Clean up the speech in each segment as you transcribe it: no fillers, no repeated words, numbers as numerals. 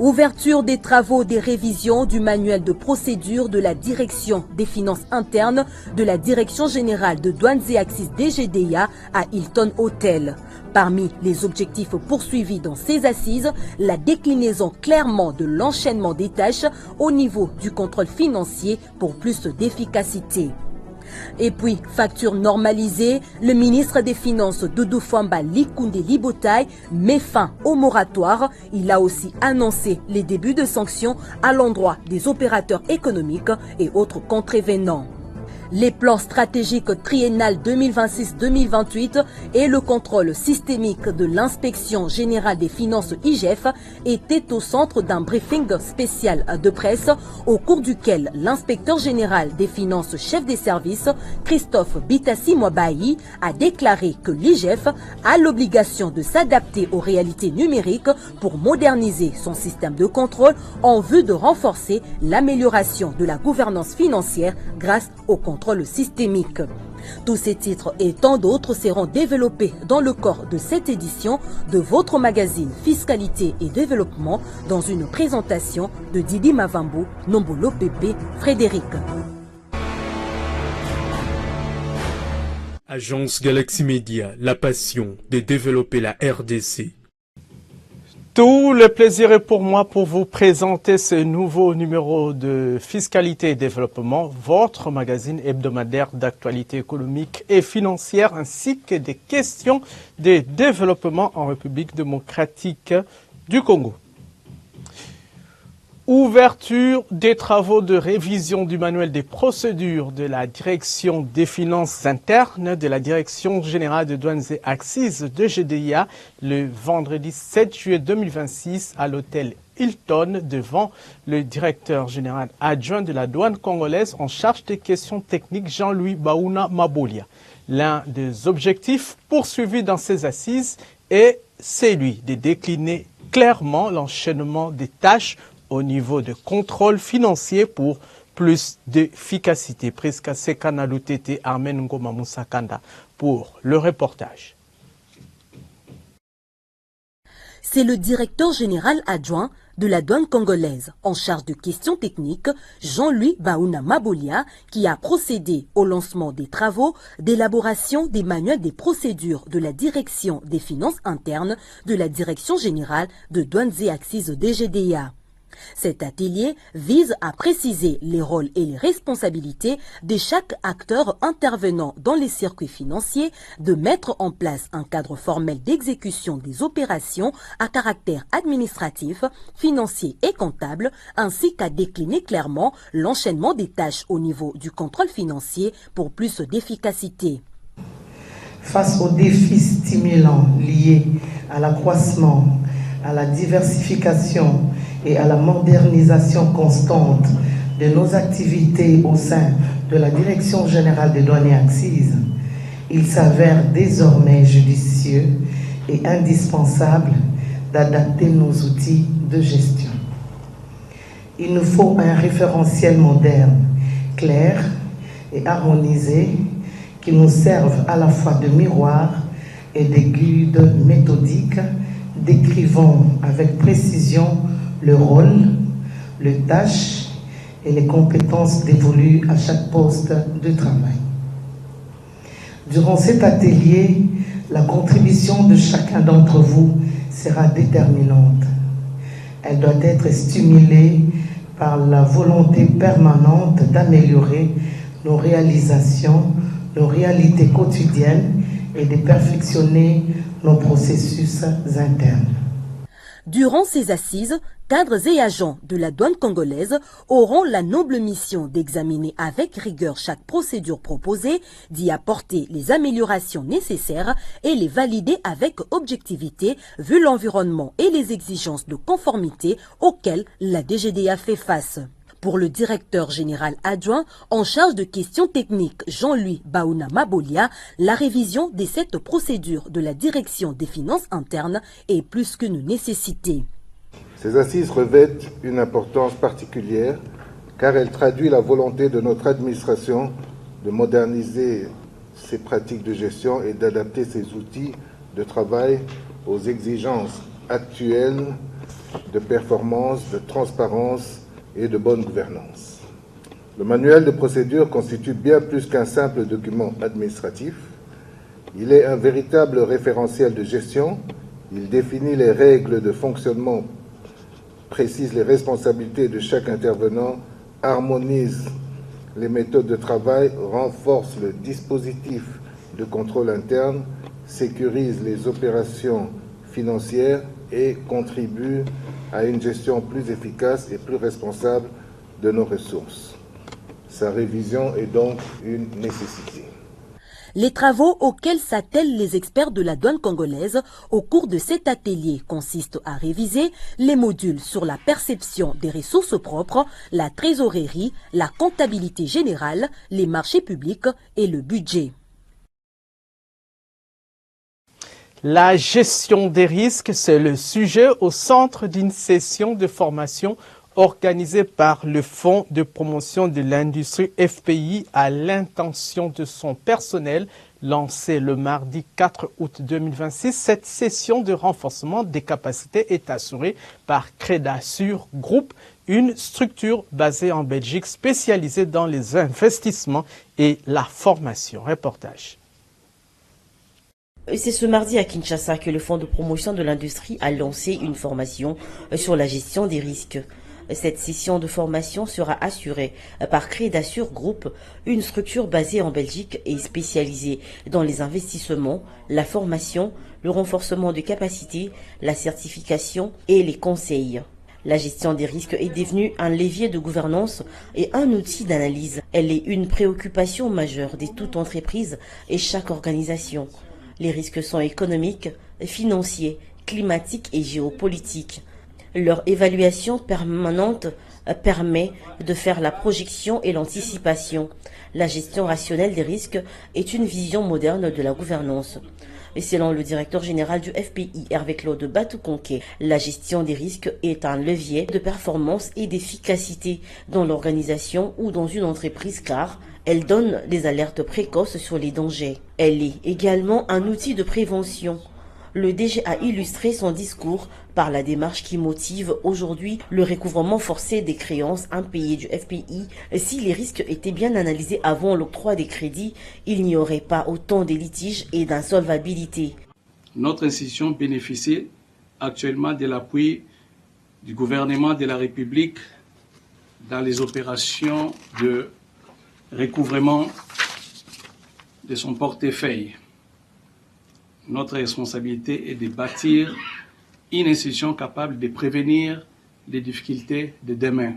Ouverture des travaux des révisions du manuel de procédure de la Direction des finances internes de la Direction générale de douanes et axes DGDA à Hilton Hotel. Parmi les objectifs poursuivis dans ces assises, la déclinaison clairement de l'enchaînement des tâches au niveau du contrôle financier pour plus d'efficacité. Et puis, facture normalisée, le ministre des Finances Doudou Fwamba Likunde Libotai met fin au moratoire. Il a aussi annoncé les débuts de sanctions à l'endroit des opérateurs économiques et autres contrevenants. Les plans stratégiques triennales 2026-2028 et le contrôle systémique de l'inspection générale des finances IGF étaient au centre d'un briefing spécial de presse au cours duquel l'inspecteur général des finances chef des services, Christophe Bitassi Mwabayi, a déclaré que l'IGF a l'obligation de s'adapter aux réalités numériques pour moderniser son système de contrôle en vue de renforcer l'amélioration de la gouvernance financière grâce au contrôle systémique. Tous ces titres et tant d'autres seront développés dans le corps de cette édition de votre magazine Fiscalité et Développement dans une présentation de Didi Mavambo, Nombolo Pépé, Frédéric. Agence Galaxy Media, la passion de développer la RDC. Tout le plaisir est pour moi pour vous présenter ce nouveau numéro de Fiscalité et Développement, votre magazine hebdomadaire d'actualité économique et financière ainsi que des questions de développement en République démocratique du Congo. Ouverture des travaux de révision du manuel des procédures de la Direction des finances internes de la Direction générale de douanes et axes de GDIA le vendredi 7 juillet 2026 à l'hôtel Hilton devant le directeur général adjoint de la douane congolaise en charge des questions techniques Jean-Louis Baouna Mabolia. L'un des objectifs poursuivis dans ces assises est celui de décliner clairement l'enchaînement des tâches au niveau de contrôle financier pour plus d'efficacité. Presque Sekana Lutete Armen Ngoma Moussakanda pour le reportage. C'est le directeur général adjoint de la douane congolaise en charge de questions techniques, Jean-Louis Baouna Mabolia, qui a procédé au lancement des travaux d'élaboration des manuels des procédures de la Direction des finances internes de la Direction générale de douanes et axes DGDA. Cet atelier vise à préciser les rôles et les responsabilités de chaque acteur intervenant dans les circuits financiers, de mettre en place un cadre formel d'exécution des opérations à caractère administratif, financier et comptable, ainsi qu'à décliner clairement l'enchaînement des tâches au niveau du contrôle financier pour plus d'efficacité. Face aux défis stimulants liés à l'accroissement, à la diversification et à la modernisation constante de nos activités au sein de la Direction générale des douanes et axes, il s'avère désormais judicieux et indispensable d'adapter nos outils de gestion. Il nous faut un référentiel moderne, clair et harmonisé qui nous serve à la fois de miroir et de guide méthodique décrivant avec précision le rôle, les tâches et les compétences dévolues à chaque poste de travail. Durant cet atelier, la contribution de chacun d'entre vous sera déterminante. Elle doit être stimulée par la volonté permanente d'améliorer nos réalisations, nos réalités quotidiennes et de perfectionner nos processus internes. Durant ces assises, cadres et agents de la douane congolaise auront la noble mission d'examiner avec rigueur chaque procédure proposée, d'y apporter les améliorations nécessaires et les valider avec objectivité vu l'environnement et les exigences de conformité auxquelles la DGDA fait face. Pour le directeur général adjoint en charge de questions techniques Jean-Louis Baouna Mabolia, la révision des 7 procédures de la Direction des finances internes est plus qu'une nécessité. Ces assises revêtent une importance particulière car elles traduisent la volonté de notre administration de moderniser ses pratiques de gestion et d'adapter ses outils de travail aux exigences actuelles de performance, de transparence et de bonne gouvernance. Le manuel de procédure constitue bien plus qu'un simple document administratif. Il est un véritable référentiel de gestion. Il définit les règles de fonctionnement, précise les responsabilités de chaque intervenant, harmonise les méthodes de travail, renforce le dispositif de contrôle interne, sécurise les opérations financières et contribue à une gestion plus efficace et plus responsable de nos ressources. Sa révision est donc une nécessité. Les travaux auxquels s'attellent les experts de la douane congolaise au cours de cet atelier consistent à réviser les modules sur la perception des ressources propres, la trésorerie, la comptabilité générale, les marchés publics et le budget. La gestion des risques, c'est le sujet au centre d'une session de formation organisée par le Fonds de promotion de l'industrie FPI à l'intention de son personnel, lancée le mardi 4 août 2026. Cette session de renforcement des capacités est assurée par Crédasur Group, une structure basée en Belgique spécialisée dans les investissements et la formation. Reportage. C'est ce mardi à Kinshasa que le Fonds de promotion de l'industrie a lancé une formation sur la gestion des risques. Cette session de formation sera assurée par Crédasur Group, une structure basée en Belgique et spécialisée dans les investissements, la formation, le renforcement de capacités, la certification et les conseils. La gestion des risques est devenue un levier de gouvernance et un outil d'analyse. Elle est une préoccupation majeure de toute entreprise et chaque organisation. Les risques sont économiques, financiers, climatiques et géopolitiques. Leur évaluation permanente permet de faire la projection et l'anticipation. La gestion rationnelle des risques est une vision moderne de la gouvernance. Et selon le directeur général du FPI, Hervé-Claude Batoukonké, la gestion des risques est un levier de performance et d'efficacité dans l'organisation ou dans une entreprise car elle donne des alertes précoces sur les dangers. Elle est également un outil de prévention. Le DG a illustré son discours par la démarche qui motive aujourd'hui le recouvrement forcé des créances impayées du FPI. Si les risques étaient bien analysés avant l'octroi des crédits, il n'y aurait pas autant de litiges et d'insolvabilité. Notre institution bénéficie actuellement de l'appui du gouvernement de la République dans les opérations de recouvrement de son portefeuille. Notre responsabilité est de bâtir une institution capable de prévenir les difficultés de demain.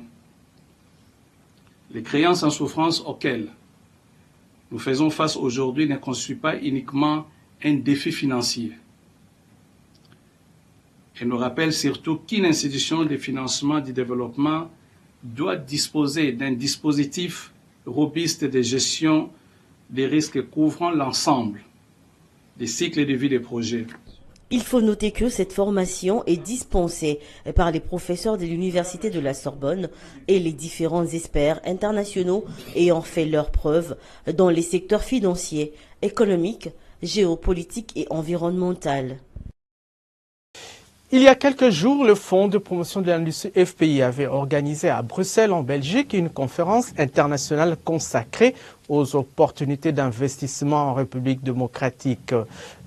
Les créances en souffrance auxquelles nous faisons face aujourd'hui ne constituent pas uniquement un défi financier. Elles nous rappellent surtout qu'une institution de financement du développement doit disposer d'un dispositif robuste de gestion des risques couvrant l'ensemble des cycles de vie des projets. Il faut noter que cette formation est dispensée par les professeurs de l'Université de la Sorbonne et les différents experts internationaux ayant fait leurs preuves dans les secteurs financiers, économiques, géopolitiques et environnementaux. Il y a quelques jours, le Fonds de promotion de l'industrie FPI avait organisé à Bruxelles, en Belgique, une conférence internationale consacrée aux opportunités d'investissement en République démocratique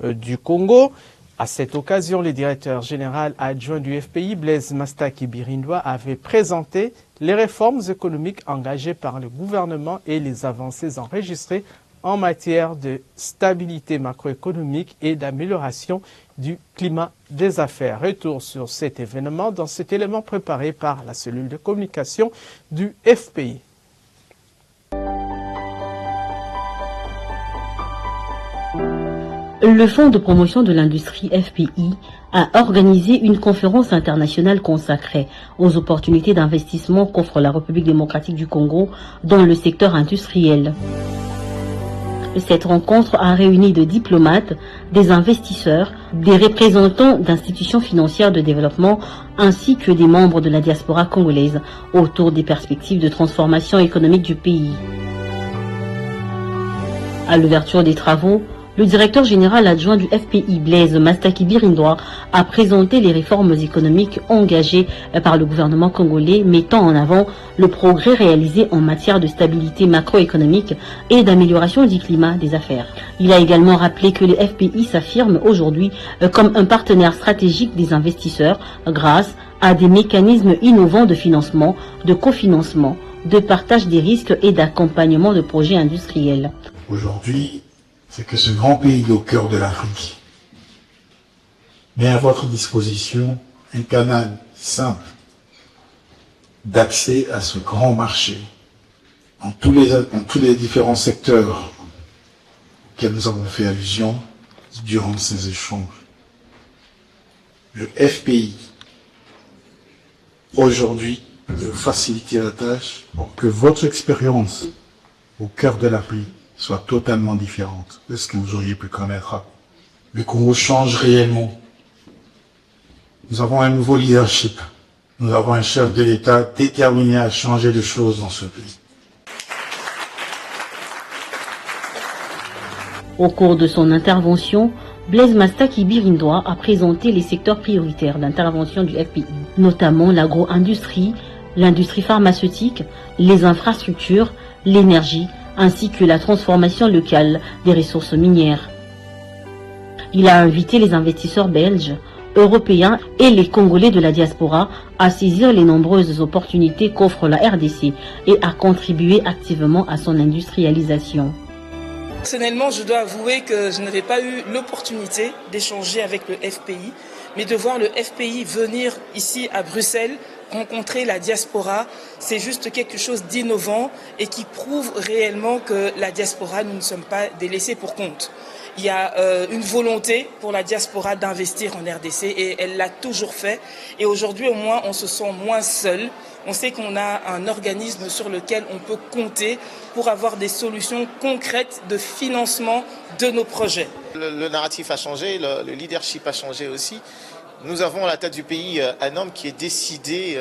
du Congo. À cette occasion, le directeur général adjoint du FPI, Blaise Mastaki Birindwa, avait présenté les réformes économiques engagées par le gouvernement et les avancées enregistrées en matière de stabilité macroéconomique et d'amélioration du climat des affaires. Retour sur cet événement dans cet élément préparé par la cellule de communication du FPI. Le Fonds de promotion de l'industrie FPI a organisé une conférence internationale consacrée aux opportunités d'investissement qu'offre la République démocratique du Congo dans le secteur industriel. Cette rencontre a réuni des diplomates, des investisseurs, des représentants d'institutions financières de développement ainsi que des membres de la diaspora congolaise autour des perspectives de transformation économique du pays. À l'ouverture des travaux, Le directeur général adjoint du FPI, Blaise Mastaki-Birindoa, a présenté les réformes économiques engagées par le gouvernement congolais, mettant en avant le progrès réalisé en matière de stabilité macroéconomique et d'amélioration du climat des affaires. Il a également rappelé que les FPI s'affirment aujourd'hui comme un partenaire stratégique des investisseurs grâce à des mécanismes innovants de financement, de cofinancement, de partage des risques et d'accompagnement de projets industriels. Aujourd'hui, c'est que ce grand pays au cœur de l'Afrique met à votre disposition un canal simple d'accès à ce grand marché en tous les différents secteurs auxquels nous avons fait allusion durant ces échanges. Le FPI, aujourd'hui, peut faciliter la tâche pour que votre expérience au cœur de l'Afrique soit totalement différente de ce que vous auriez pu connaître. Le Congo change réellement. Nous avons un nouveau leadership. Nous avons un chef de l'État déterminé à changer les choses dans ce pays. Au cours de son intervention, Blaise Mastaki-Birindoa a présenté les secteurs prioritaires d'intervention du FPI, notamment l'agro-industrie, l'industrie pharmaceutique, les infrastructures, l'énergie, ainsi que la transformation locale des ressources minières. Il a invité les investisseurs belges, européens et les Congolais de la diaspora à saisir les nombreuses opportunités qu'offre la RDC et à contribuer activement à son industrialisation. Personnellement, je dois avouer que je n'avais pas eu l'opportunité d'échanger avec le FPI, mais de voir le FPI venir ici à Bruxelles, rencontrer la diaspora, c'est juste quelque chose d'innovant et qui prouve réellement que la diaspora, nous ne sommes pas des laissés pour compte. Il y a une volonté pour la diaspora d'investir en RDC et elle l'a toujours fait. Et aujourd'hui, au moins, on se sent moins seul. On sait qu'on a un organisme sur lequel on peut compter pour avoir des solutions concrètes de financement de nos projets. Le narratif a changé, le leadership a changé aussi. Nous avons à la tête du pays un homme qui est décidé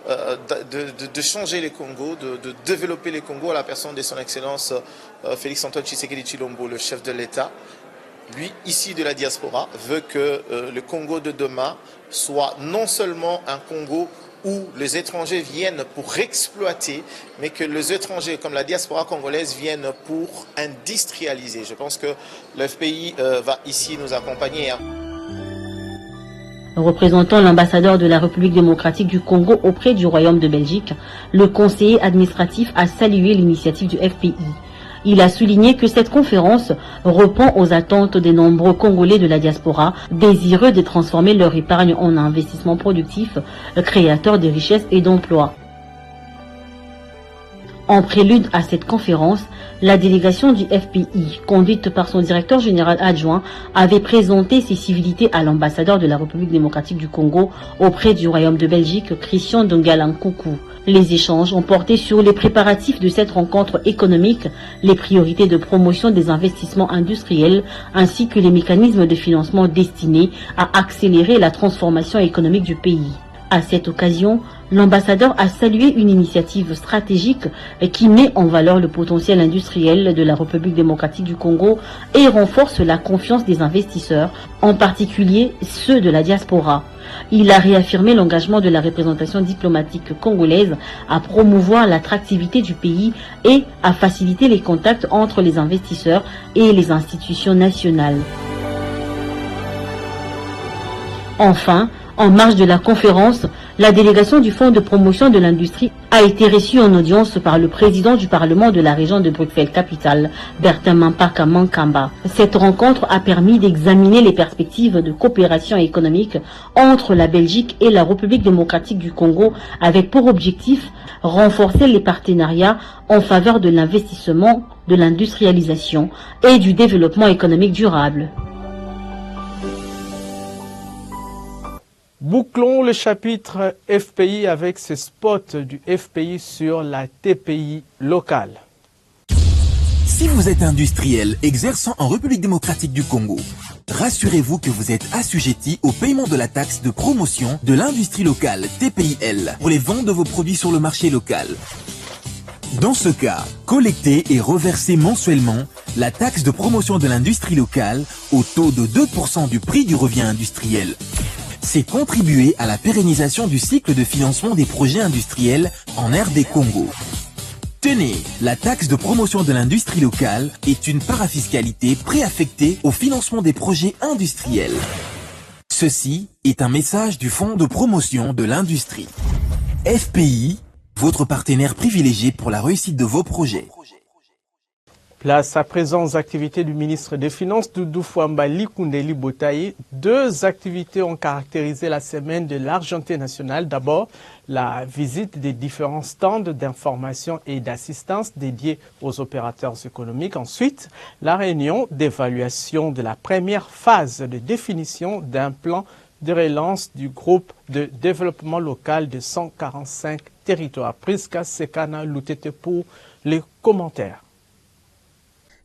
de changer les Congos, de développer les Congos à la personne de son Excellence Félix-Antoine Tshisekedi Tshilombo, le chef de l'État. Lui, ici de la diaspora, veut que le Congo de demain soit non seulement un Congo où les étrangers viennent pour exploiter, mais que les étrangers comme la diaspora congolaise viennent pour industrialiser. Je pense que le FPI va ici nous accompagner. Représentant l'ambassadeur de la République démocratique du Congo auprès du Royaume de Belgique, le conseiller administratif a salué l'initiative du FPI. Il a souligné que cette conférence répond aux attentes des nombreux Congolais de la diaspora, désireux de transformer leur épargne en investissement productif, créateur de richesses et d'emplois. En prélude à cette conférence, la délégation du FPI, conduite par son directeur général adjoint, avait présenté ses civilités à l'ambassadeur de la République démocratique du Congo auprès du Royaume de Belgique, Christian Dongalan-Koukou. Les échanges ont porté sur les préparatifs de cette rencontre économique, les priorités de promotion des investissements industriels, ainsi que les mécanismes de financement destinés à accélérer la transformation économique du pays. À cette occasion, l'ambassadeur a salué une initiative stratégique qui met en valeur le potentiel industriel de la République démocratique du Congo et renforce la confiance des investisseurs, en particulier ceux de la diaspora. Il a réaffirmé l'engagement de la représentation diplomatique congolaise à promouvoir l'attractivité du pays et à faciliter les contacts entre les investisseurs et les institutions nationales. Enfin, en marge de la conférence, la délégation du Fonds de promotion de l'industrie a été reçue en audience par le président du Parlement de la région de Bruxelles-Capitale, Bertin Mampaka Mankamba. Cette rencontre a permis d'examiner les perspectives de coopération économique entre la Belgique et la République démocratique du Congo, avec pour objectif renforcer les partenariats en faveur de l'investissement, de l'industrialisation et du développement économique durable. Bouclons le chapitre FPI avec ce spot du FPI sur la TPI locale. Si vous êtes industriel exerçant en République démocratique du Congo, rassurez-vous que vous êtes assujetti au paiement de la taxe de promotion de l'industrie locale TPIL pour les ventes de vos produits sur le marché local. Dans ce cas, collecter et reverser mensuellement la taxe de promotion de l'industrie locale au taux de 2% du prix du revient industriel. C'est contribuer à la pérennisation du cycle de financement des projets industriels en RD Congo. Tenez, la taxe de promotion de l'industrie locale est une parafiscalité préaffectée au financement des projets industriels. Ceci est un message du Fonds de promotion de l'industrie. FPI, votre partenaire privilégié pour la réussite de vos projets. Place à présent aux activités du ministre des Finances, Doudou Fwamba Likundeli Botaye. Deux activités ont caractérisé la semaine de l'Argenté nationale. D'abord, la visite des différents stands d'information et d'assistance dédiés aux opérateurs économiques. Ensuite, la réunion d'évaluation de la première phase de définition d'un plan de relance du groupe de développement local de 145 territoires. Priska Sekana Loutete pour les commentaires.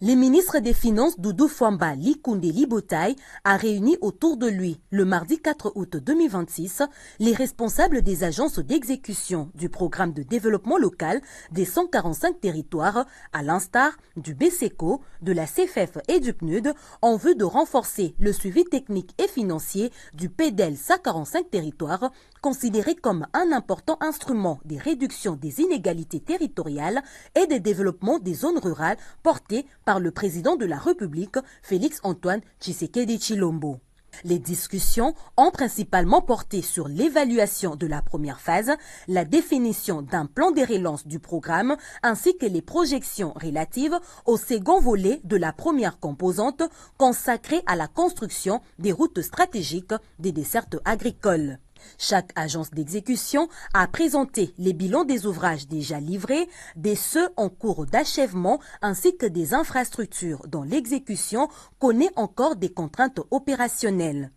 Le ministre des Finances Doudou Fwamba Likundeli Botaye a réuni autour de lui, le mardi 4 août 2026, les responsables des agences d'exécution du programme de développement local des 145 territoires, à l'instar du BCECO, de la CFF et du PNUD, en vue de renforcer le suivi technique et financier du PDEL 145 territoires, considéré comme un important instrument de réduction des inégalités territoriales et de développement des zones rurales porté par le président de la République, Félix-Antoine Tshisekedi Tshilombo. Les discussions ont principalement porté sur l'évaluation de la première phase, la définition d'un plan de relance du programme ainsi que les projections relatives au second volet de la première composante consacrée à la construction des routes stratégiques des dessertes agricoles. Chaque agence d'exécution a présenté les bilans des ouvrages déjà livrés, des ceux en cours d'achèvement ainsi que des infrastructures dont l'exécution connaît encore des contraintes opérationnelles.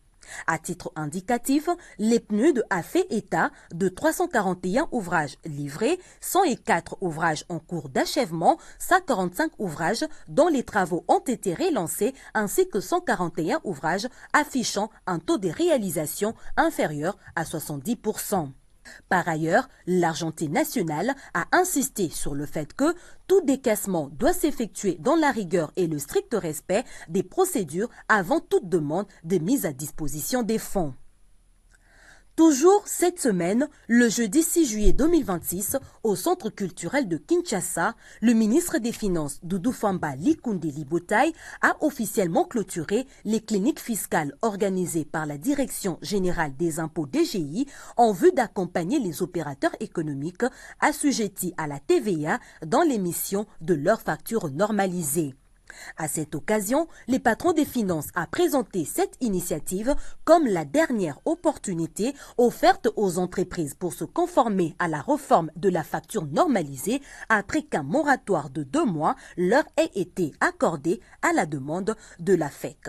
À titre indicatif, les PNUD a fait état de 341 ouvrages livrés, 104 ouvrages en cours d'achèvement, 145 ouvrages dont les travaux ont été relancés ainsi que 141 ouvrages affichant un taux de réalisation inférieur à 70%. Par ailleurs, l'Argenté nationale a insisté sur le fait que tout décaissement doit s'effectuer dans la rigueur et le strict respect des procédures avant toute demande de mise à disposition des fonds. Toujours cette semaine, le jeudi 6 juillet 2026, au Centre culturel de Kinshasa, le ministre des Finances Doudou Fwamba Likundeli Botaye a officiellement clôturé les cliniques fiscales organisées par la Direction générale des impôts DGI en vue d'accompagner les opérateurs économiques assujettis à la TVA dans l'émission de leurs factures normalisées. À cette occasion, les patrons des finances a présenté cette initiative comme la dernière opportunité offerte aux entreprises pour se conformer à la réforme de la facture normalisée après qu'un moratoire de 2 mois leur ait été accordé à la demande de la FEC.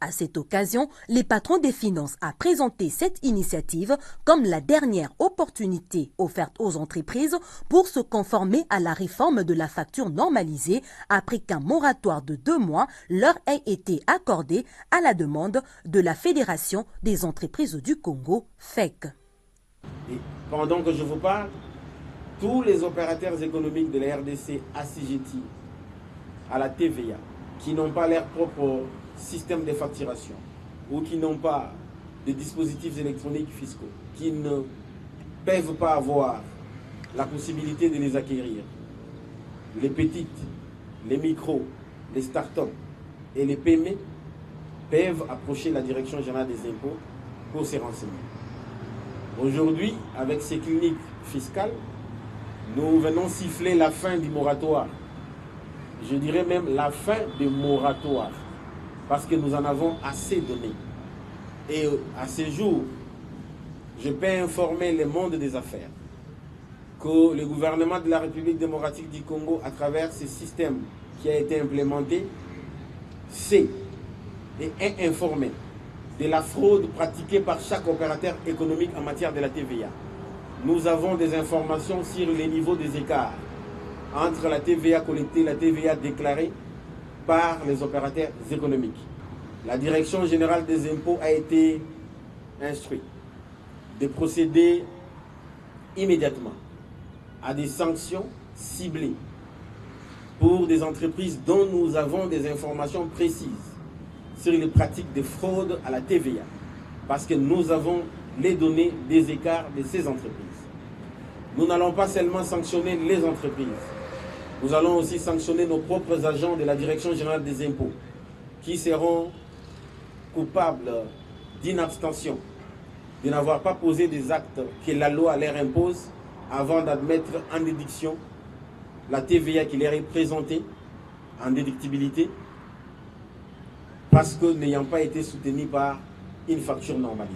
À cette occasion, les patrons des finances a présenté cette initiative comme la dernière opportunité offerte aux entreprises pour se conformer à la réforme de la facture normalisée après qu'un moratoire de 2 mois leur ait été accordé à la demande de la Fédération des entreprises du Congo, FEC. Et pendant que je vous parle, tous les opérateurs économiques de la RDC assujettis à la TVA, qui n'ont pas leur propre système de facturation ou qui n'ont pas de dispositifs électroniques fiscaux, qui ne peuvent pas avoir la possibilité de les acquérir, les petites, les micros, les start-up et les PME peuvent approcher la Direction générale des impôts pour se renseigner. Aujourd'hui, avec ces cliniques fiscales, nous venons siffler la fin du moratoire. Je dirais même la fin du moratoire, parce que nous en avons assez donné. Et à ce jour, je peux informer le monde des affaires que le gouvernement de la République démocratique du Congo, à travers ce système qui a été implémenté, sait et est informé de la fraude pratiquée par chaque opérateur économique en matière de la TVA. Nous avons des informations sur les niveaux des écarts entre la TVA collectée et la TVA déclarée par les opérateurs économiques. La Direction générale des impôts a été instruite de procéder immédiatement à des sanctions ciblées pour des entreprises dont nous avons des informations précises sur les pratiques de fraude à la TVA, parce que nous avons les données des écarts de ces entreprises. Nous n'allons pas seulement sanctionner les entreprises, nous allons aussi sanctionner nos propres agents de la Direction générale des impôts qui seront coupables d'inabstention, de n'avoir pas posé des actes que la loi leur impose avant d'admettre en déduction la TVA qui leur est présentée en déductibilité parce que n'ayant pas été soutenus par une facture normalisée.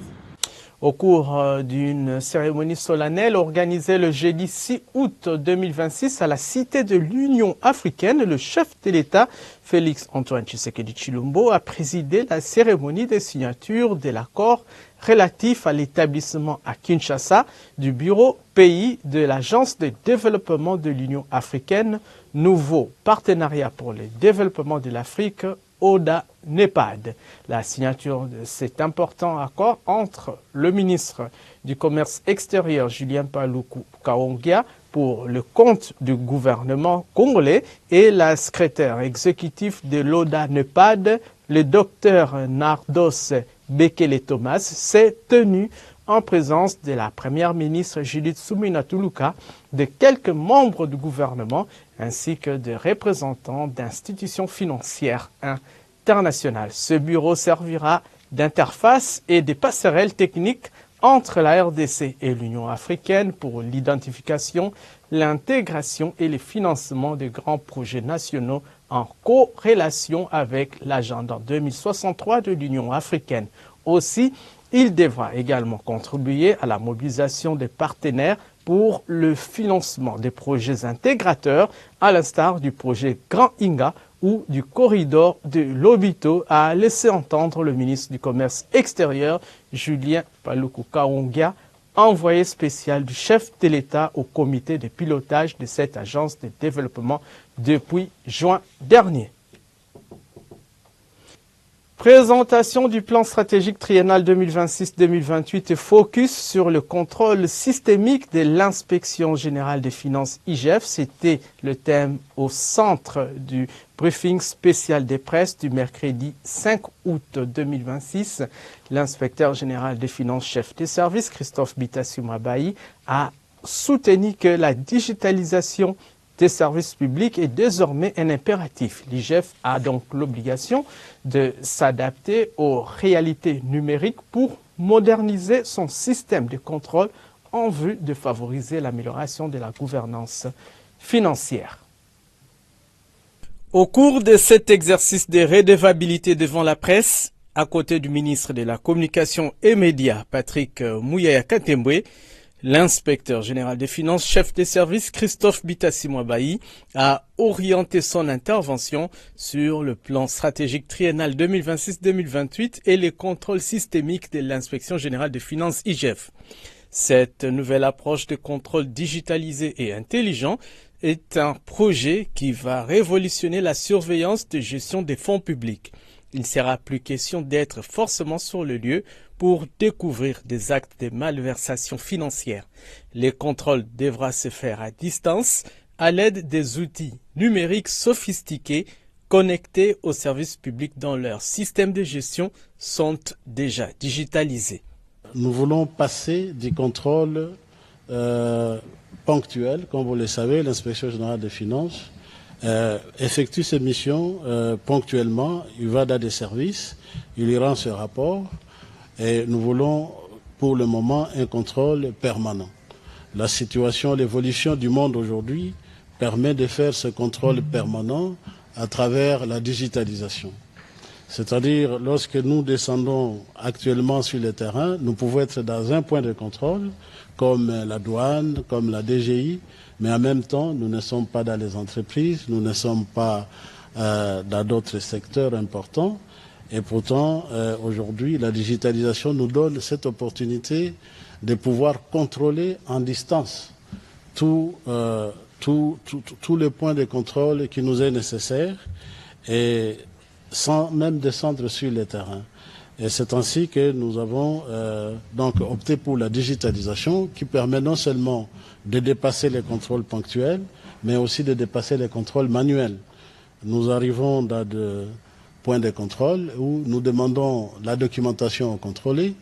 Au cours d'une cérémonie solennelle organisée le jeudi 6 août 2026 à la Cité de l'Union africaine, le chef de l'État, Félix-Antoine Tshisekedi Tshilombo, a présidé la cérémonie de signature de l'accord relatif à l'établissement à Kinshasa du bureau pays de l'Agence de développement de l'Union africaine, nouveau partenariat pour le développement de l'Afrique, ODA-NEPAD. La signature de cet important accord entre le ministre du Commerce extérieur, Julien Paluku Kaongia, pour le compte du gouvernement congolais et la secrétaire exécutive de l'ODA-NEPAD, le docteur Nardos Bekele-Thomas, s'est tenue en présence de la première ministre Judith Suminwa Tuluka, de quelques membres du gouvernement ainsi que de représentants d'institutions financières internationales. Ce bureau servira d'interface et de passerelle technique entre la RDC et l'Union africaine pour l'identification, l'intégration et le financement de grands projets nationaux en corrélation avec l'agenda 2063 de l'Union africaine. Aussi, il devra également contribuer à la mobilisation des partenaires pour le financement des projets intégrateurs, à l'instar du projet Grand Inga ou du corridor de Lobito, a laissé entendre le ministre du Commerce extérieur, Julien Paluku Kaongia, envoyé spécial du chef de l'État au comité de pilotage de cette agence de développement depuis juin dernier. Présentation du plan stratégique triennal 2026-2028 et focus sur le contrôle systémique de l'inspection générale des finances IGF. C'était le thème au centre du briefing spécial des presses du mercredi 5 août 2026. L'inspecteur général des finances, chef des services, Christophe Bitassi-Mwabayi, a soutenu que la digitalisation des services publics est désormais un impératif. L'IGF a donc l'obligation de s'adapter aux réalités numériques pour moderniser son système de contrôle en vue de favoriser l'amélioration de la gouvernance financière. Au cours de cet exercice de redevabilité devant la presse, à côté du ministre de la Communication et Médias, Patrick Mouyaya Katembwe, l'inspecteur général des finances, chef des services, Christophe Bitassi-Mwabayi, a orienté son intervention sur le plan stratégique triennal 2026-2028 et les contrôles systémiques de l'inspection générale des finances IGF. Cette nouvelle approche de contrôle digitalisé et intelligent est un projet qui va révolutionner la surveillance de gestion des fonds publics. Il ne sera plus question d'être forcément sur le lieu pour découvrir des actes de malversation financière. Les contrôles devront se faire à distance à l'aide des outils numériques sophistiqués connectés aux services publics dont leurs systèmes de gestion sont déjà digitalisés. Nous voulons passer du contrôle ponctuel. Comme vous le savez, l'inspection générale des finances effectue ses missions ponctuellement. Il va dans des services, il lui rend ce rapport. Et nous voulons, pour le moment, un contrôle permanent. La situation, l'évolution du monde aujourd'hui permet de faire ce contrôle permanent à travers la digitalisation. C'est-à-dire, lorsque nous descendons actuellement sur le terrain, nous pouvons être dans un point de contrôle, comme la douane, comme la DGI, mais en même temps, nous ne sommes pas dans les entreprises, nous ne sommes pas dans d'autres secteurs importants. Et pourtant, aujourd'hui, la digitalisation nous donne cette opportunité de pouvoir contrôler en distance tous les points de contrôle qui nous est nécessaire et sans même descendre sur le terrain. Et c'est ainsi que nous avons donc opté pour la digitalisation qui permet non seulement de dépasser les contrôles ponctuels, mais aussi de dépasser les contrôles manuels. Nous arrivons dans des points de contrôle où nous demandons la documentation contrôlée,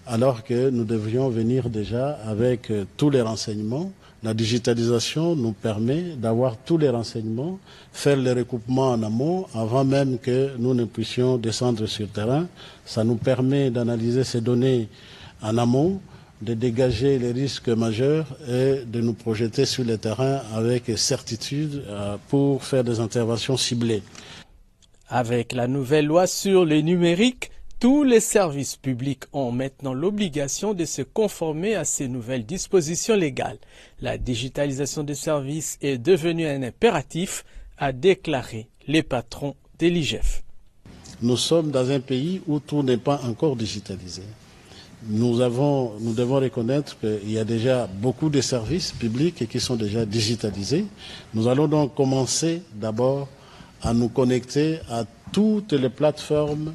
alors que nous devrions venir déjà avec tous les renseignements. La digitalisation nous permet d'avoir tous les renseignements, faire les recoupements en amont avant même que nous ne puissions descendre sur le terrain. Ça nous permet d'analyser ces données en amont, de dégager les risques majeurs et de nous projeter sur le terrain avec certitude pour faire des interventions ciblées. Avec la nouvelle loi sur le numérique, tous les services publics ont maintenant l'obligation de se conformer à ces nouvelles dispositions légales. La digitalisation des services est devenue un impératif, a déclaré les patrons de l'IGF. Nous sommes dans un pays où tout n'est pas encore digitalisé. Nous devons reconnaître qu'il y a déjà beaucoup de services publics qui sont déjà digitalisés. Nous allons donc commencer d'abord à nous connecter à toutes les plateformes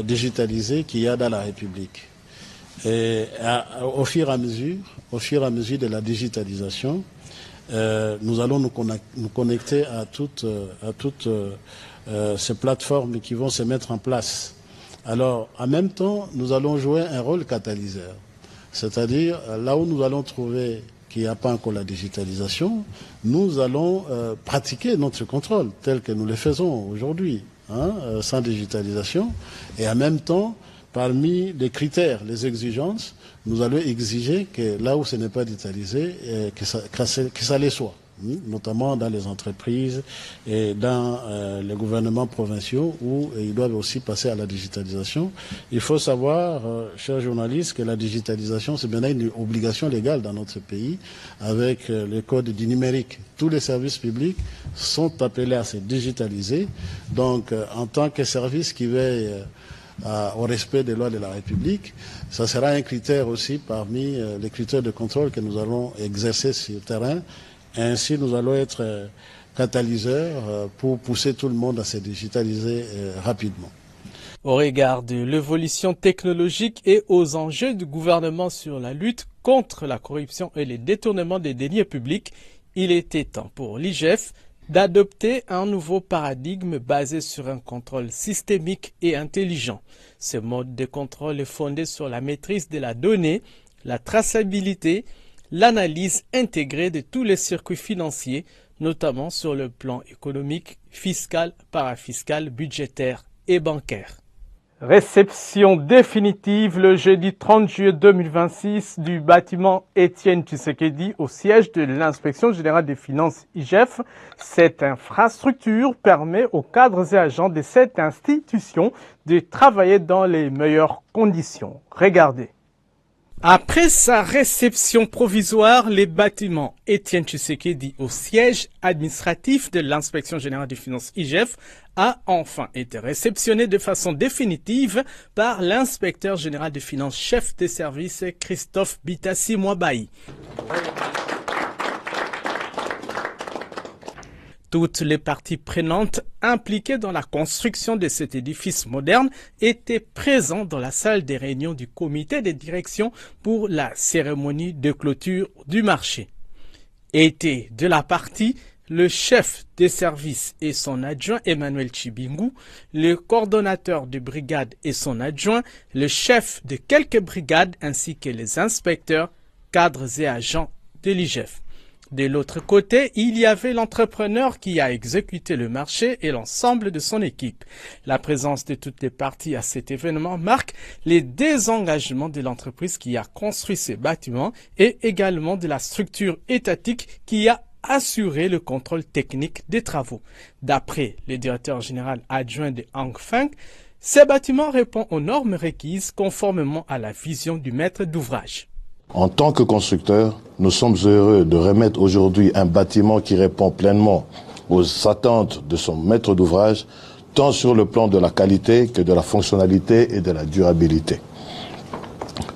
digitalisées qu'il y a dans la République. Et au fur et à mesure de la digitalisation, nous allons nous connecter à toutes ces plateformes qui vont se mettre en place. Alors, en même temps, nous allons jouer un rôle catalyseur. C'est-à-dire, là où nous allons trouver qu'il n'y a pas encore la digitalisation, nous allons pratiquer notre contrôle tel que nous le faisons aujourd'hui, sans digitalisation. Et en même temps, parmi les critères, les exigences, nous allons exiger que là où ce n'est pas digitalisé, que ça le soit, notamment dans les entreprises et dans les gouvernements provinciaux où ils doivent aussi passer à la digitalisation. Il faut savoir, chers journalistes, que la digitalisation, c'est bien une obligation légale dans notre pays avec le code du numérique. Tous les services publics sont appelés à se digitaliser. Donc, en tant que service qui veille au respect des lois de la République, ça sera un critère aussi parmi les critères de contrôle que nous allons exercer sur le terrain. Ainsi, nous allons être catalyseurs pour pousser tout le monde à se digitaliser rapidement. Au regard de l'évolution technologique et aux enjeux du gouvernement sur la lutte contre la corruption et les détournements des deniers publics, il était temps pour l'IGF d'adopter un nouveau paradigme basé sur un contrôle systémique et intelligent. Ce mode de contrôle est fondé sur la maîtrise de la donnée, la traçabilité, l'analyse intégrée de tous les circuits financiers, notamment sur le plan économique, fiscal, parafiscal, budgétaire et bancaire. Réception définitive le jeudi 30 juillet 2026 du bâtiment Étienne Tshisekedi au siège de l'Inspection générale des finances IGF. Cette infrastructure permet aux cadres et agents de cette institution de travailler dans les meilleures conditions. Regardez. Après sa réception provisoire, les bâtiments Étienne Tshisekedi au siège administratif de l'Inspection générale des finances IGF a enfin été réceptionné de façon définitive par l'inspecteur général des finances chef des services Christophe Bitassi Mwabayi. Toutes les parties prenantes impliquées dans la construction de cet édifice moderne étaient présentes dans la salle des réunions du comité de direction pour la cérémonie de clôture du marché. Étaient de la partie le chef des services et son adjoint Emmanuel Chibingu, le coordonnateur de brigade et son adjoint, le chef de quelques brigades ainsi que les inspecteurs, cadres et agents de l'IGF. De l'autre côté, il y avait l'entrepreneur qui a exécuté le marché et l'ensemble de son équipe. La présence de toutes les parties à cet événement marque les désengagements de l'entreprise qui a construit ces bâtiments et également de la structure étatique qui a assuré le contrôle technique des travaux. D'après le directeur général adjoint de Hang Feng, ces bâtiments répondent aux normes requises conformément à la vision du maître d'ouvrage. En tant que constructeur, nous sommes heureux de remettre aujourd'hui un bâtiment qui répond pleinement aux attentes de son maître d'ouvrage, tant sur le plan de la qualité que de la fonctionnalité et de la durabilité.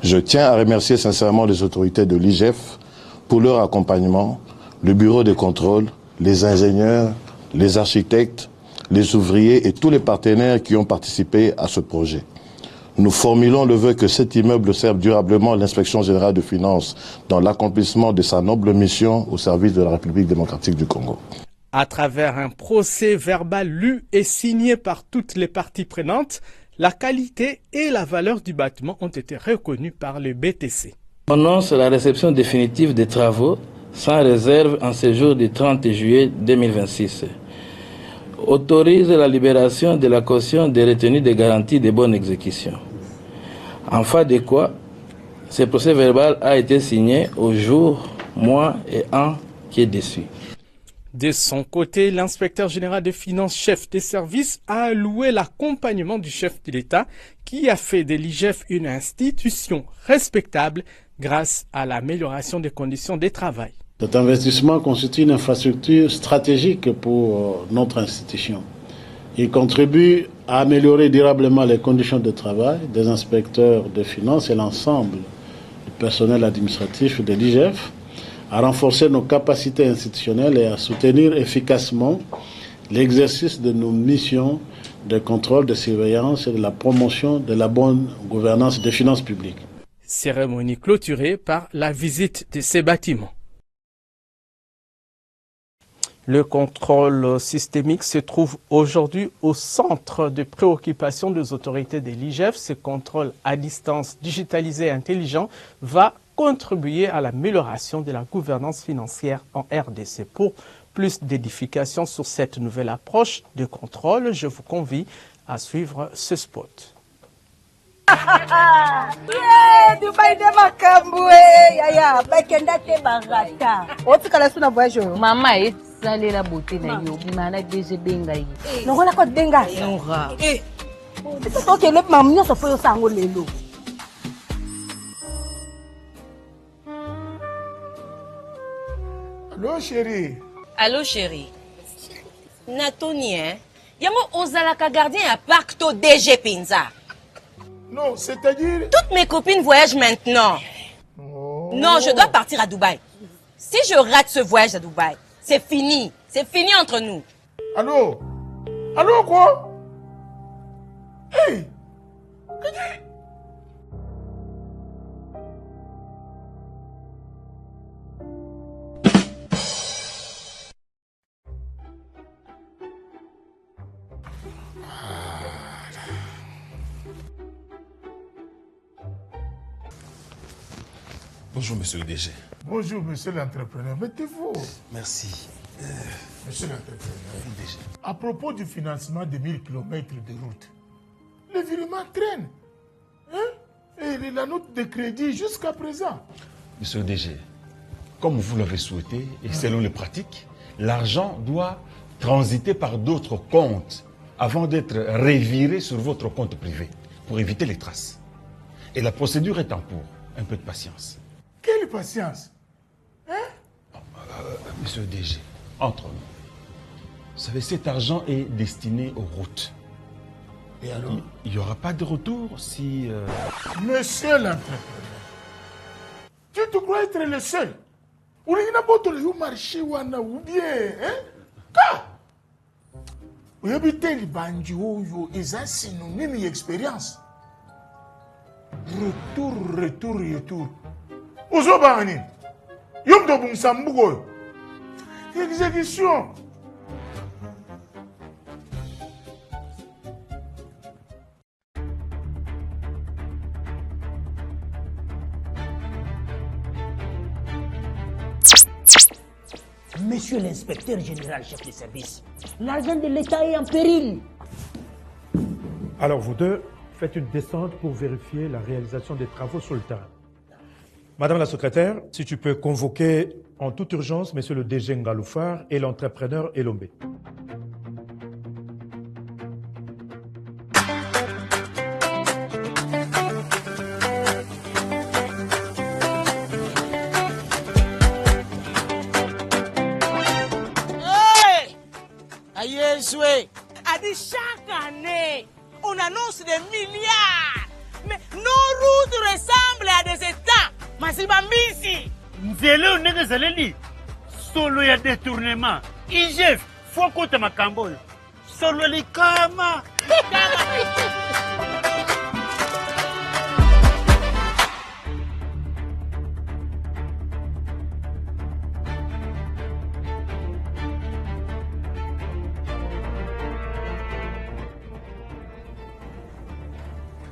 Je tiens à remercier sincèrement les autorités de l'IGF pour leur accompagnement, le bureau de contrôle, les ingénieurs, les architectes, les ouvriers et tous les partenaires qui ont participé à ce projet. Nous formulons le vœu que cet immeuble serve durablement l'inspection générale de finances dans l'accomplissement de sa noble mission au service de la République démocratique du Congo. À travers un procès verbal lu et signé par toutes les parties prenantes, la qualité et la valeur du bâtiment ont été reconnues par le BTC. On annonce la réception définitive des travaux sans réserve en ce jour du 30 juillet 2026. Autorise la libération de la caution des retenues de garantie de bonne exécution. En fait de quoi, ce procès verbal a été signé au jour, mois et an qui est dessus. De son côté, l'inspecteur général des finances, chef des services, a alloué l'accompagnement du chef de l'État qui a fait de l'IGF une institution respectable grâce à l'amélioration des conditions de travail. Cet investissement constitue une infrastructure stratégique pour notre institution. Il contribue à améliorer durablement les conditions de travail des inspecteurs des finances et l'ensemble du personnel administratif de l'IGF, à renforcer nos capacités institutionnelles et à soutenir efficacement l'exercice de nos missions de contrôle, de surveillance et de la promotion de la bonne gouvernance des finances publiques. Cérémonie clôturée par la visite de ces bâtiments. Le contrôle systémique se trouve aujourd'hui au centre de préoccupation des autorités de l'IGF. Ce contrôle à distance digitalisé et intelligent va contribuer à l'amélioration de la gouvernance financière en RDC. Pour plus d'édification sur cette nouvelle approche de contrôle, je vous convie à suivre ce spot. Dubai de Makamboué, yaya, bakenda te barata. Otikala suna voyage. Mama sale la beauté na yo, bimana DG benga yi. Nongola ko benga. Nonga. C'est toi qui le mamnyo so foyo sango lelo. Allô chérie. Allô chérie. Natoni hein. Yamo ozalaka gardien à Pacto DG Pinza. Non, c'est-à-dire... Toutes mes copines voyagent maintenant. Oh. Non, je dois partir à Dubaï. Si je rate ce voyage à Dubaï, c'est fini. C'est fini entre nous. Allô? Allô quoi? Hey! Bonjour, monsieur le DG. Bonjour, monsieur l'entrepreneur. Mettez-vous. Merci. Monsieur l'entrepreneur. À propos du financement de 1000 km de route, le virement traîne. Hein? Et la note de crédit jusqu'à présent. Monsieur le DG, comme vous l'avez souhaité, et selon les pratiques, l'argent doit transiter par d'autres comptes avant d'être reviré sur votre compte privé pour éviter les traces. Et la procédure est en cours. Un peu de patience. Quelle patience? Hein? Monsieur le DG, entre nous. Vous savez, cet argent est destiné aux routes. Et alors? Il n'y aura pas de retour si... Monsieur l'entrepreneur, tu te crois être le seul? Ou il n'y a pas de marché ou bien, hein? Car, vous avez les bandits, ils ont synonyme d'expérience. Retour. Ozobani, yom do bung sambugo. Exécution. Monsieur l'inspecteur général, chef de service, l'argent de l'État est en péril. Alors vous deux, faites une descente pour vérifier la réalisation des travaux sur le terrain. Madame la secrétaire, si tu peux convoquer en toute urgence monsieur le DG Ngaloufar et l'entrepreneur Elombe. A dit chaque année, on annonce des milliards. Mais nos routes ressemblent à des États. Masibambisi. Nzelo nenge zaleli. Solo ya détournement. IGF, faut compter ma cambo. Solo li kama.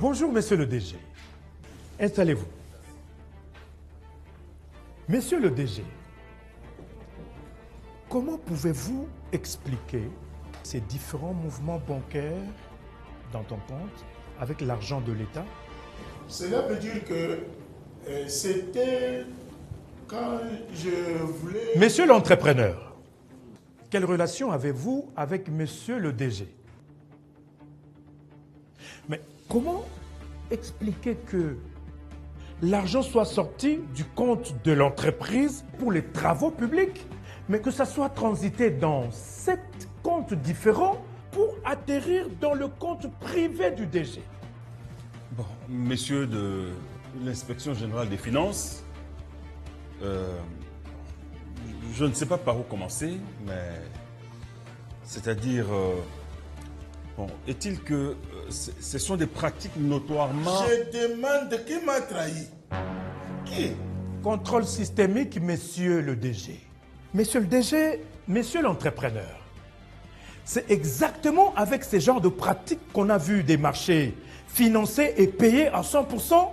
Bonjour, monsieur le DG. Installez-vous. Monsieur le DG, comment pouvez-vous expliquer ces différents mouvements bancaires dans ton compte avec l'argent de l'État? Cela veut dire que c'était quand je voulais... Monsieur l'entrepreneur, quelle relation avez-vous avec monsieur le DG? Mais comment expliquer que l'argent soit sorti du compte de l'entreprise pour les travaux publics, mais que ça soit transité dans 7 comptes différents pour atterrir dans le compte privé du DG? Bon, messieurs de l'inspection générale des finances, je ne sais pas par où commencer, mais c'est-à-dire, bon, est-il que ce sont des pratiques notoirement... Je demande qui m'a trahi. Qui? Contrôle systémique, monsieur le DG. Monsieur le DG, monsieur l'entrepreneur. C'est exactement avec ces genres de pratiques qu'on a vu des marchés financés et payés à 100%,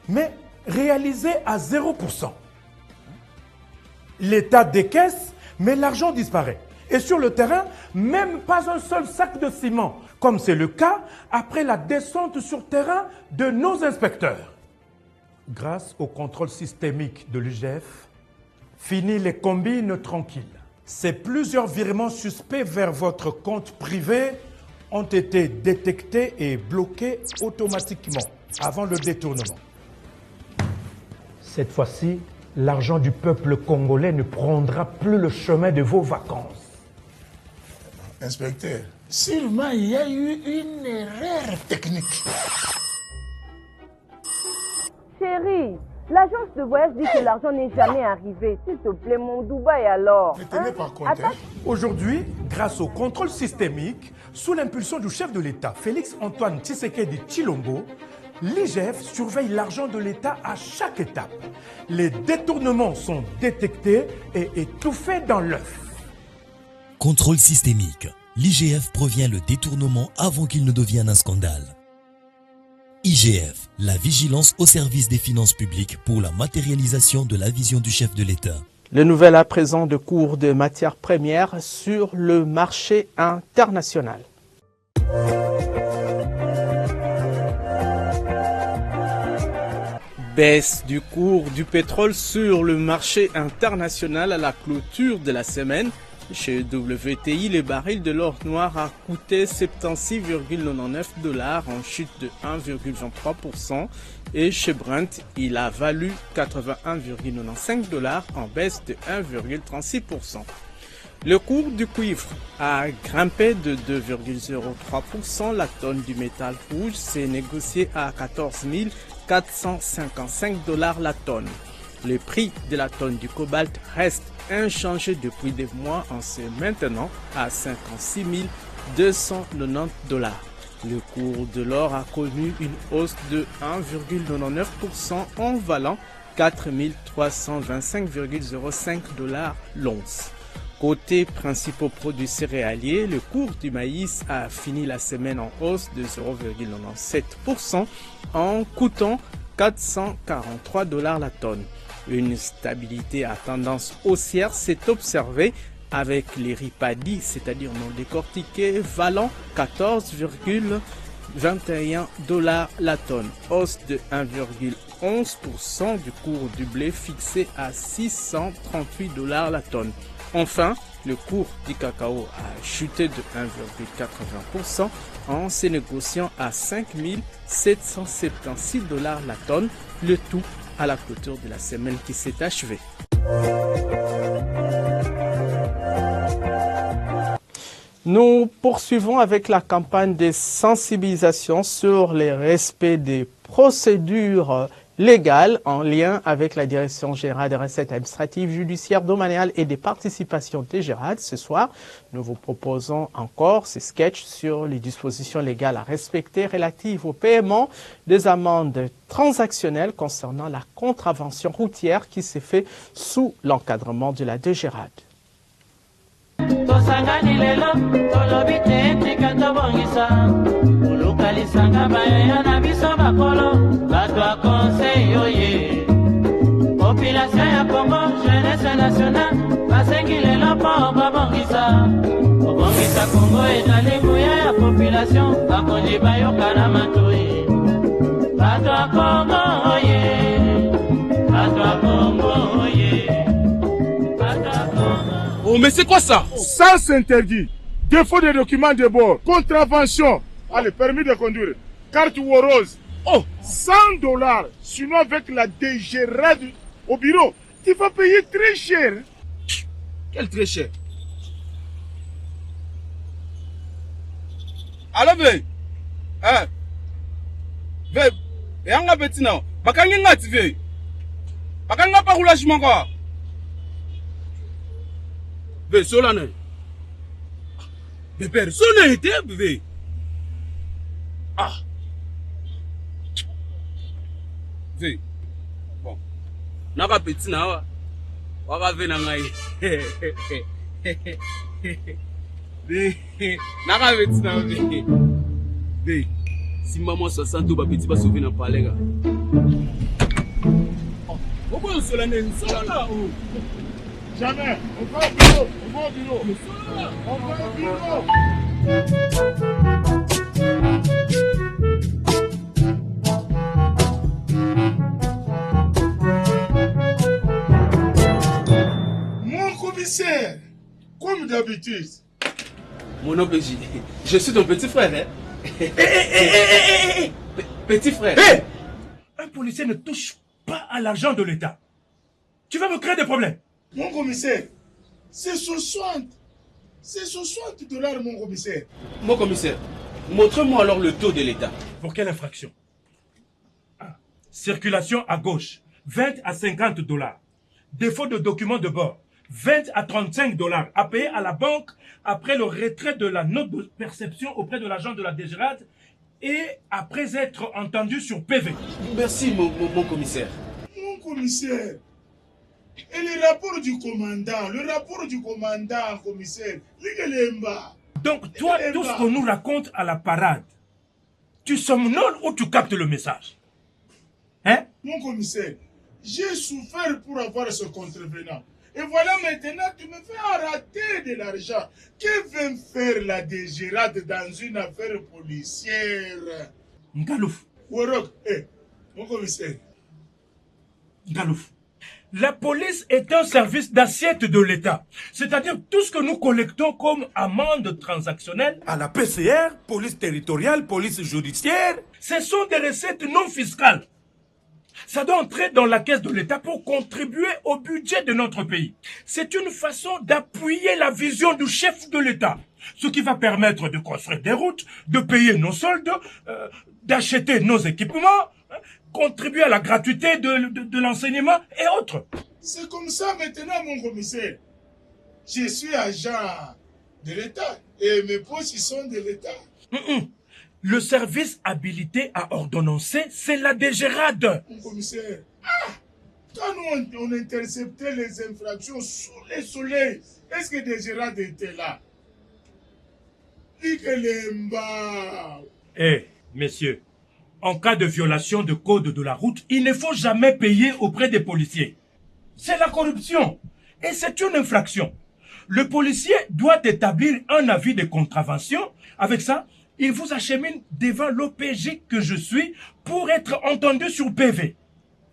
mais réalisés à 0%. L'État décaisse, mais l'argent disparaît. Et sur le terrain, même pas un seul sac de ciment, comme c'est le cas après la descente sur terrain de nos inspecteurs. Grâce au contrôle systémique de l'IGF, fini les combines tranquilles. Ces plusieurs virements suspects vers votre compte privé ont été détectés et bloqués automatiquement avant le détournement. Cette fois-ci, l'argent du peuple congolais ne prendra plus le chemin de vos vacances. Inspecteur, sûrement il y a eu une erreur technique. Chérie, l'agence de voyage dit que l'argent n'est jamais arrivé. S'il te plaît, mon Dubaï alors. Ne tenez pas compte. Hein? Aujourd'hui, grâce au contrôle systémique, sous l'impulsion du chef de l'État, Félix-Antoine Tshisekedi Tshilombo, l'IGF surveille l'argent de l'État à chaque étape. Les détournements sont détectés et étouffés dans l'œuf. Contrôle systémique. L'IGF prévient le détournement avant qu'il ne devienne un scandale. IGF, la vigilance au service des finances publiques pour la matérialisation de la vision du chef de l'État. Le nouvel à présent de cours de matières premières sur le marché international. Baisse du cours du pétrole sur le marché international à la clôture de la semaine. Chez WTI, le baril de l'or noir a coûté 76,99 $, en chute de 1,23%. Et chez Brent, il a valu 81,95 $, en baisse de 1,36%. Le cours du cuivre a grimpé de 2,03%. La tonne du métal rouge s'est négociée à 14 455 $ la tonne. Le prix de la tonne du cobalt reste inchangé depuis des mois en se maintenant à 56 290 $. Le cours de l'or a connu une hausse de 1,99% en valant 4 325,05 $ l'once. Côté principaux produits céréaliers, le cours du maïs a fini la semaine en hausse de 0,97% en coûtant 443 $ la tonne. Une stabilité à tendance haussière s'est observée avec les riz paddy, c'est-à-dire non décortiqués, valant 14,21 $ la tonne, hausse de 1,11% du cours du blé fixé à 638 $ la tonne. Enfin, le cours du cacao a chuté de 1,80% en se négociant à 5 776 $ la tonne, le tout à la clôture de la semaine qui s'est achevée. Nous poursuivons avec la campagne de sensibilisation sur le respect des procédures légales en lien avec la Direction générale des recettes administratives, judiciaires, domaniales et des participations DGRAD. Ce soir, nous vous proposons encore ces sketchs sur les dispositions légales à respecter relatives au paiement des amendes transactionnelles concernant la contravention routière qui s'est fait sous l'encadrement de la DGRAD. esanga bayaya na biso bakolo bato ya conseil oye population ya Congo jeunesse nationale basengi lelo mpo babongisa kobongisa Congo ezali nguya ya population bakonzi bayoka na matoi bato ya Congo oye bato ya Congo oye bato ya Congo. Oh mais c'est quoi ça? Sens interdit, défaut de documents de bord, contravention. Allez, permis de conduire, carte rose. Oh, $100. Sinon avec la DGRAD au bureau, tu vas payer très cher. Quel très cher? Allô, ve? Ve, yanga betina, bakangi ngati ve. Bakanga pa roulagement quoi. Ve, solane. Ve, personne était, ve. Ah. Ve. Bon. Naka petit na wa. Waka ve na ngai. Naka petit na ve. Ve. Si maman 60 ba petit ba sauver na palais ga. Pourquoi cela n'est pas où? Jamais. On va au bureau. On va au bureau. On va au bureau. Mon commissaire, comme d'habitude. Mon OPJ, je suis ton petit frère, hein? Petit frère. Hey! Un policier ne touche pas à l'argent de l'État. Tu vas me créer des problèmes. Mon commissaire, c'est 60. C'est $60, mon commissaire. Mon commissaire, montre-moi alors le taux de l'État. Pour quelle infraction? Circulation à gauche, 20 à $50. Défaut de documents de bord, 20 à $35 à payer à la banque après le retrait de la note de perception auprès de l'agent de la DGRAD et après être entendu sur PV. Merci, mon commissaire. Mon commissaire, et le rapport du commandant, commissaire, donc toi, tout ce qu'on nous raconte à la parade, tu somnoles ou tu captes le message? Hein? Mon commissaire, j'ai souffert pour avoir ce contrevenant. Et voilà maintenant, tu me fais rater de l'argent. Que vient faire la DGRAD dans une affaire policière? Ngalouf. Warok, mon commissaire. Ngalouf. La police est un service d'assiette de l'État. C'est-à-dire tout ce que nous collectons comme amende transactionnelle à la PCR, police territoriale, police judiciaire, ce sont des recettes non fiscales. Ça doit entrer dans la caisse de l'État pour contribuer au budget de notre pays. C'est une façon d'appuyer la vision du chef de l'État. Ce qui va permettre de construire des routes, de payer nos soldes, d'acheter nos équipements, contribuer à la gratuité de l'enseignement et autres. C'est comme ça maintenant, mon commissaire. Je suis agent de l'État et mes postes sont de l'État. Le service habilité à ordonnancer, c'est la DGRAD. Mon commissaire, quand nous on interceptait les infractions sous le soleil, est-ce que DGRAD était là? Messieurs, en cas de violation de code de la route, il ne faut jamais payer auprès des policiers. C'est la corruption et c'est une infraction. Le policier doit établir un avis de contravention. Avec ça, il vous achemine devant l'OPJ que je suis pour être entendu sur PV.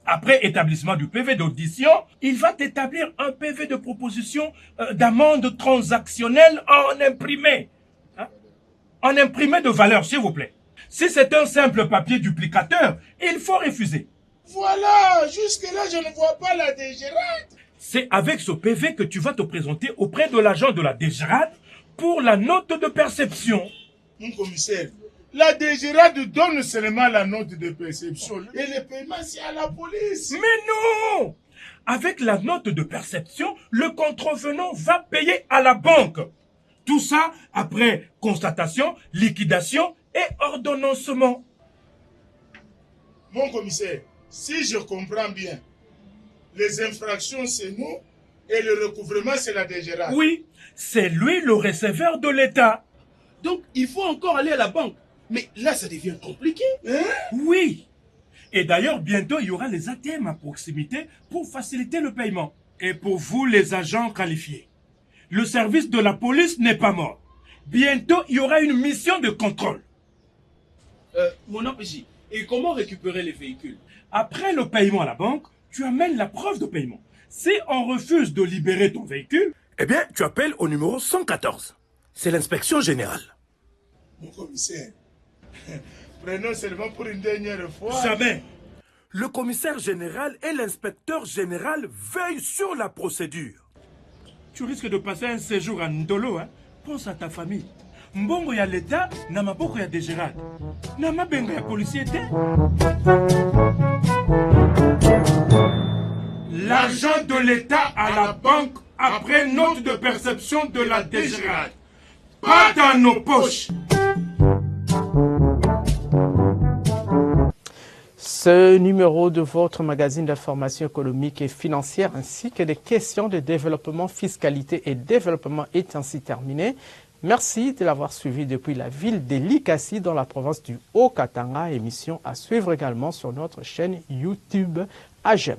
Après établissement du PV d'audition, il va établir un PV de proposition d'amende transactionnelle en imprimé. En imprimé de valeur, s'il vous plaît. Si c'est un simple papier duplicateur, il faut refuser. Voilà, jusque-là, je ne vois pas la DGRAD. C'est avec ce PV que tu vas te présenter auprès de l'agent de la DGRAD pour la note de perception. Mon commissaire, la DGRAD donne seulement la note de perception et le paiement, c'est à la police. Mais non! Avec la note de perception, le contrevenant va payer à la banque. Tout ça après constatation, liquidation et ordonnancement. Mon commissaire, si je comprends bien, les infractions c'est nous et le recouvrement c'est la DGRAD. Oui, c'est lui le receveur de l'État. Donc il faut encore aller à la banque Mais là, ça devient compliqué. Oui. Et d'ailleurs, bientôt, il y aura les ATM à proximité pour faciliter le paiement. Et pour vous, les agents qualifiés, le service de la police n'est pas mort. Bientôt, il y aura une mission de contrôle. Mon OPJ, et comment récupérer les véhicules? Après le paiement à la banque, tu amènes la preuve de paiement. Si on refuse de libérer ton véhicule, eh bien, tu appelles au numéro 114. C'est l'inspection générale. Mon commissaire, prenons seulement pour une dernière fois. Jamais. Le commissaire général et l'inspecteur général veillent sur la procédure. Tu risques de passer un séjour à Ndolo, hein? Pense à ta famille. Mbongo ya l'État, na maboko ya Dégérade. Na mabenga ya policier te. L'argent de l'État à la banque après note de perception de la Dégérade. Pas dans nos poches. Ce numéro de votre magazine d'information économique et financière ainsi que des questions de développement, fiscalité et développement est ainsi terminé. Merci de l'avoir suivi depuis la ville de Likasi dans la province du Haut-Katanga. Émission à suivre également sur notre chaîne YouTube AGEM.